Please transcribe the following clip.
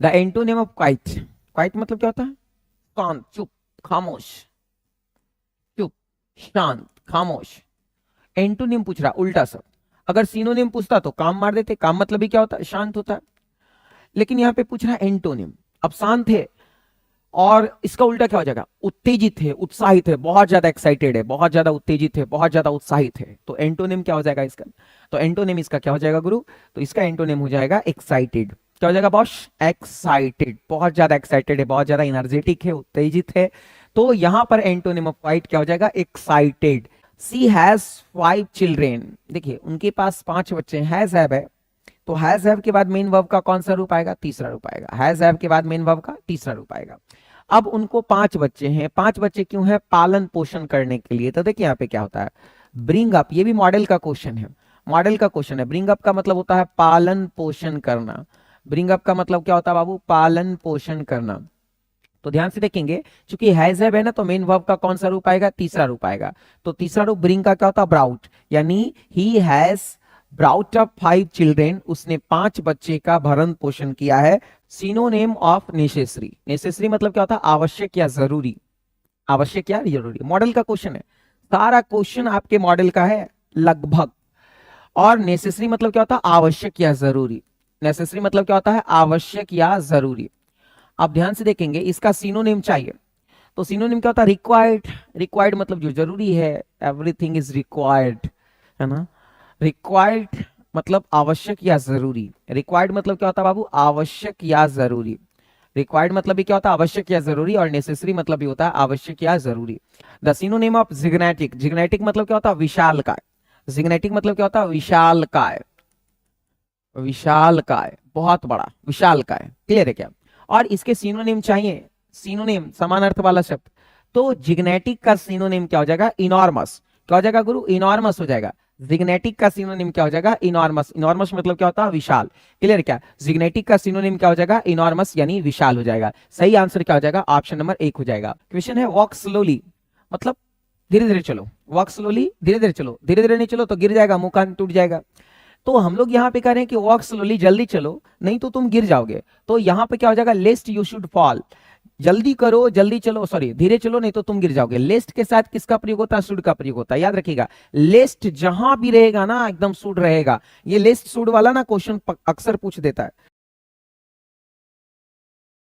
The antonym of quite, quite मतलब क्या होता है? शांत, चुप, खामोश, चुप, शांत, खामोश। एंटोनिम पूछ रहा, उल्टा सब। अगर सिनोनिम पूछता तो काम मार देते, काम मतलब भी क्या होता है? शांत होता है। लेकिन यहाँ पे पूछ रहा है एंटोनिम। अब शांत है और इसका उल्टा क्या हो जाएगा? उत्तेजित है, उत्साहित है, बहुत ज्यादा एक्साइटेड है, बहुत ज्यादा उत्तेजित है, बहुत ज्यादा उत्साहित है। तो एंटोनिम क्या हो जाएगा इसका? तो एंटोनिम इसका क्या हो जाएगा गुरु? तो इसका एंटोनिम हो जाएगा एक्साइटेड। क्या हो जाएगा बॉस? एक्साइटेड, बहुत ज्यादा एक्साइटेड है, बहुत ज्यादा एनर्जेटिक है, उत्तेजित है। तो यहां पर एंटोनिम ऑफ क्वाइट क्या हो जाएगा? एक्साइटेड। सी हैज 5 चिल्ड्रेन, देखिए उनके पास 5 बच्चे हैं, हैज हैव है। तो हैज हैव के बाद मेन वर्ब का कौन सा रूप आएगा? तीसरा रूप आएगा। हैज हैव के बाद मेन वर्ब का तीसरा रूप आएगा। अब उनको 5 बच्चे हैं। 5 बच्चे क्यों हैं? पालन पोषण करने के लिए। तो देखिए यहाँ पे क्या होता है? ब्रिंग अप, ये भी मॉडल का क्वेश्चन है, मॉडल का क्वेश्चन है। ब्रिंग अप का मतलब होता है पालन पोषण करना। ब्रिंग अप का मतलब क्या होता है बाबू? पालन पोषण करना। तो ध्यान से देखेंगे, क्योंकि हैज हैव है ना, तो मेन वर्ब का कौन सा रूप आएगा? तीसरा रूप आएगा। तो तीसरा रूप ब्रिंग का क्या होता है? ब्राउट, यानी he has brought up 5 children, उसने 5 बच्चे का भरण पोषण किया है। सिनोनिम ऑफ नेसेसरी, नेसेसरी मतलब क्या होता है? आवश्यक या जरूरी, आवश्यक या जरूरी। मॉडल का क्वेश्चन है, सारा क्वेश्चन आपके मॉडल का है लगभग। और नेसेसरी मतलब क्या होता है? आवश्यक या जरूरी। नेसेसरी मतलब क्या होता है? आवश्यक या जरूरी। आप ध्यान से देखेंगे, इसका सिनोनिम चाहिए। तो सिनोनिम क्या होता है? रिक्वायर्ड। रिक्वायर्ड मतलब जो जरूरी है, एवरीथिंग इज रिक्वायर्ड, है ना। रिक्वायर्ड मतलब आवश्यक या जरूरी। रिक्वायर्ड मतलब क्या होता है बाबू? आवश्यक या जरूरी। रिक्वायर्ड मतलब भी क्या होता है? आवश्यक या जरूरी। और नेसेसरी मतलब भी होता है आवश्यक या जरूरी। द सिनोनिम ऑफ जिग्नेटिक, जिग्नेटिक मतलब क्या होता है? विशालकाय। जिग्नेटिक मतलब क्या होता है? विशालकाय, विशालकाय, बहुत बड़ा, विशालकाय। क्लियर है क्या? और इसके सिनोनिम चाहिए, सिनोनिम समान अर्थ वाला शब्द। तो जिग्नेटिक का सिनोनिम क्या हो जाएगा? इनॉर्मस। क्या हो जाएगा गुरु? इनॉर्मस हो जाएगा। जिग्नेटिक का सिनोनिम क्या हो जाएगा? इनॉर्मस। इनॉर्मस मतलब क्या होता है? विशाल। क्लियर क्या? जिग्नेटिक का सिनोनिम क्या हो जाएगा? इनॉर्मस, यानी विशाल हो जाएगा। सही आंसर क्या हो जाएगा? ऑप्शन नंबर 1 हो जाएगा। क्वेश्चन है वॉक स्लोली, मतलब धीरे धीरे चलो। वॉक स्लोली, धीरे धीरे चलो। धीरे धीरे नहीं चलो तो गिर जाएगा, मुंह कान टूट जाएगा। तो हम लोग यहाँ पे कह रहे हैं कि वॉक स्लोली, जल्दी चलो, नहीं तो तुम गिर जाओगे। तो यहाँ पे क्या हो जाएगा? लेस्ट यू शुड फॉल। जल्दी करो, जल्दी चलो, सॉरी धीरे चलो, नहीं तो तुम गिर जाओगे। लेस्ट के साथ किसका प्रयोग होता है? शुड का प्रयोग होता है, याद रखिएगा। लेस्ट जहां भी रहेगा ना, एकदम शुड रहेगा। ये लेस्ट शुड वाला ना क्वेश्चन अक्सर पूछ देता है।